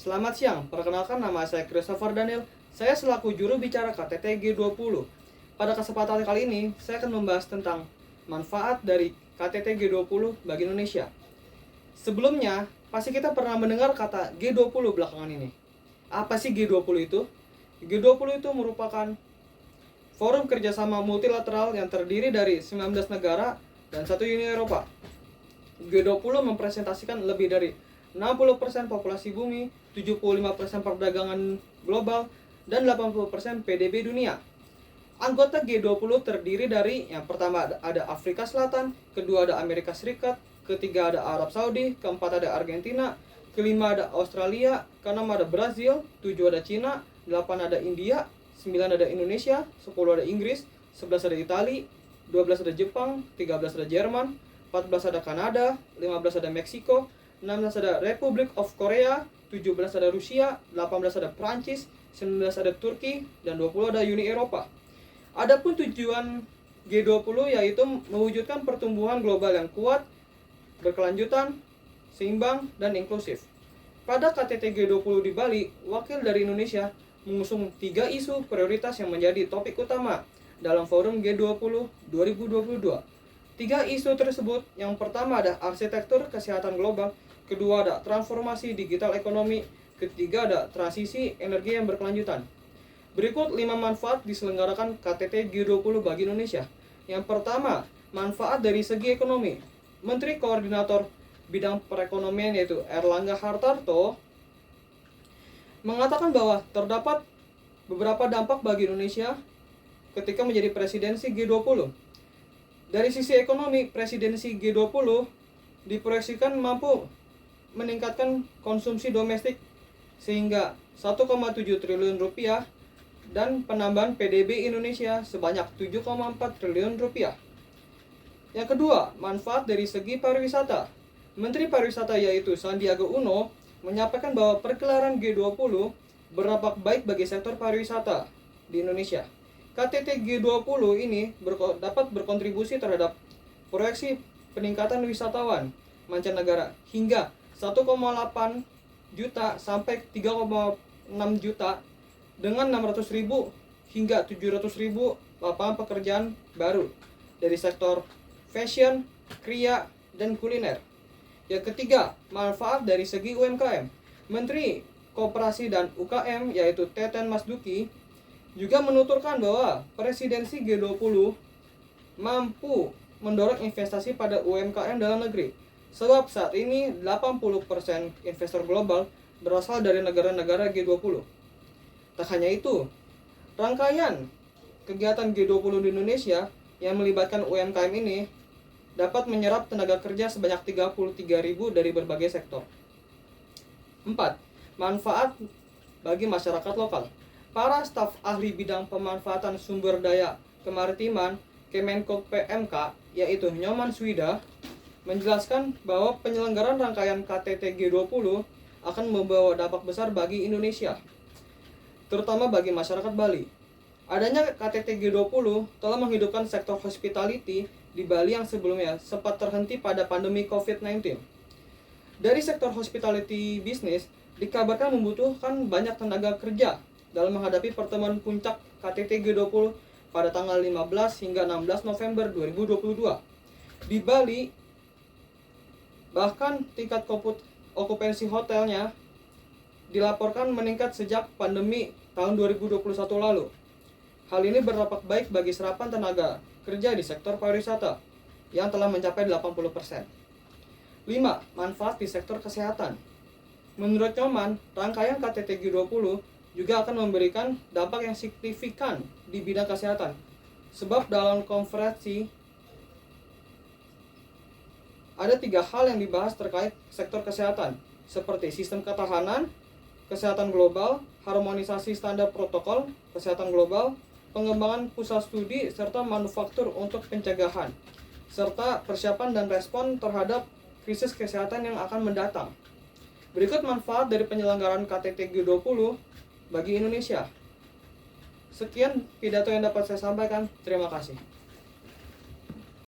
Selamat siang, perkenalkan nama saya Christopher Daniel. Saya selaku juru bicara KTT G20. Pada kesempatan kali ini, saya akan membahas tentang manfaat dari KTT G20 bagi Indonesia. Sebelumnya, pasti kita pernah mendengar kata G20 belakangan ini. Apa sih G20 itu? G20 itu merupakan forum kerjasama multilateral yang terdiri dari 19 negara dan satu Uni Eropa. G20 mempresentasikan lebih dari 60% populasi bumi, 75% perdagangan global, dan 80% PDB dunia. Anggota G20 terdiri dari yang pertama ada Afrika Selatan, kedua ada Amerika Serikat, ketiga ada Arab Saudi, keempat ada Argentina, kelima ada Australia, keenam ada Brazil, 7 ada Cina, 8 ada India, 9 ada Indonesia, 10 ada Inggris, 11 ada Italia, 12 ada Jepang, 13 ada Jerman, 14 ada Kanada, 15 ada Meksiko, 16 ada Republic of Korea, 17 ada Rusia, 18 ada Prancis, 19 ada Turki, dan 20 ada Uni Eropa. Adapun tujuan G20 yaitu mewujudkan pertumbuhan global yang kuat, berkelanjutan, seimbang, dan inklusif. Pada KTT G20 di Bali, wakil dari Indonesia mengusung 3 isu prioritas yang menjadi topik utama dalam forum G20 2022. 3 isu tersebut, yang pertama ada arsitektur kesehatan global, kedua ada transformasi digital ekonomi, ketiga ada transisi energi yang berkelanjutan. Berikut 5 manfaat diselenggarakan KTT G20 bagi Indonesia. Yang pertama, manfaat dari segi ekonomi. Menteri Koordinator Bidang Perekonomian yaitu Erlangga Hartarto mengatakan bahwa terdapat beberapa dampak bagi Indonesia ketika menjadi presidensi G20. Dari sisi ekonomi, presidensi G20 diproyeksikan mampu meningkatkan konsumsi domestik sehingga 1,7 triliun rupiah dan penambahan PDB Indonesia sebanyak 7,4 triliun rupiah. Yang kedua, manfaat dari segi pariwisata. Menteri Pariwisata yaitu Sandiaga Uno menyampaikan bahwa pergelaran G20 berdampak baik bagi sektor pariwisata di Indonesia. KTT G20 ini dapat berkontribusi terhadap proyeksi peningkatan wisatawan mancanegara hingga 1,8 juta sampai 3,6 juta dengan 600.000 hingga 700.000 lapangan pekerjaan baru dari sektor fashion, kriya, dan kuliner. Yang ketiga, manfaat dari segi UMKM. Menteri Koperasi dan UKM yaitu Teten Mas Duki juga menuturkan bahwa presidensi G20 mampu mendorong investasi pada UMKM dalam negeri. Sebab saat ini 80% investor global berasal dari negara-negara G20. Tak hanya itu, rangkaian kegiatan G20 di Indonesia yang melibatkan UMKM ini dapat menyerap tenaga kerja sebanyak 33.000 dari berbagai sektor. 4. Manfaat bagi masyarakat lokal. Para staf ahli bidang pemanfaatan sumber daya kemaritiman Kemenko PMK yaitu Nyoman Swida menjelaskan bahwa penyelenggaraan rangkaian KTT G20 akan membawa dampak besar bagi Indonesia, terutama bagi masyarakat Bali. Adanya KTT G20 telah menghidupkan sektor hospitality di Bali yang sebelumnya sempat terhenti pada pandemi COVID-19. Dari sektor hospitality bisnis dikabarkan membutuhkan banyak tenaga kerja dalam menghadapi pertemuan puncak KTT G20 pada tanggal 15 hingga 16 November 2022. Di Bali, bahkan tingkat okupansi hotelnya dilaporkan meningkat sejak pandemi tahun 2021 lalu. Hal ini berdampak baik bagi serapan tenaga kerja di sektor pariwisata yang telah mencapai 80%. 5. Manfaat di sektor kesehatan. Menurut Nyoman, rangkaian KTT G20 juga akan memberikan dampak yang signifikan di bidang kesehatan. Sebab dalam konferensi ada 3 hal yang dibahas terkait sektor kesehatan, seperti sistem ketahanan, kesehatan global, harmonisasi standar protokol kesehatan global, pengembangan pusat studi, serta manufaktur untuk pencegahan, serta persiapan dan respon terhadap krisis kesehatan yang akan mendatang. Berikut manfaat dari penyelenggaraan KTT G20 bagi Indonesia. Sekian pidato yang dapat saya sampaikan. Terima kasih.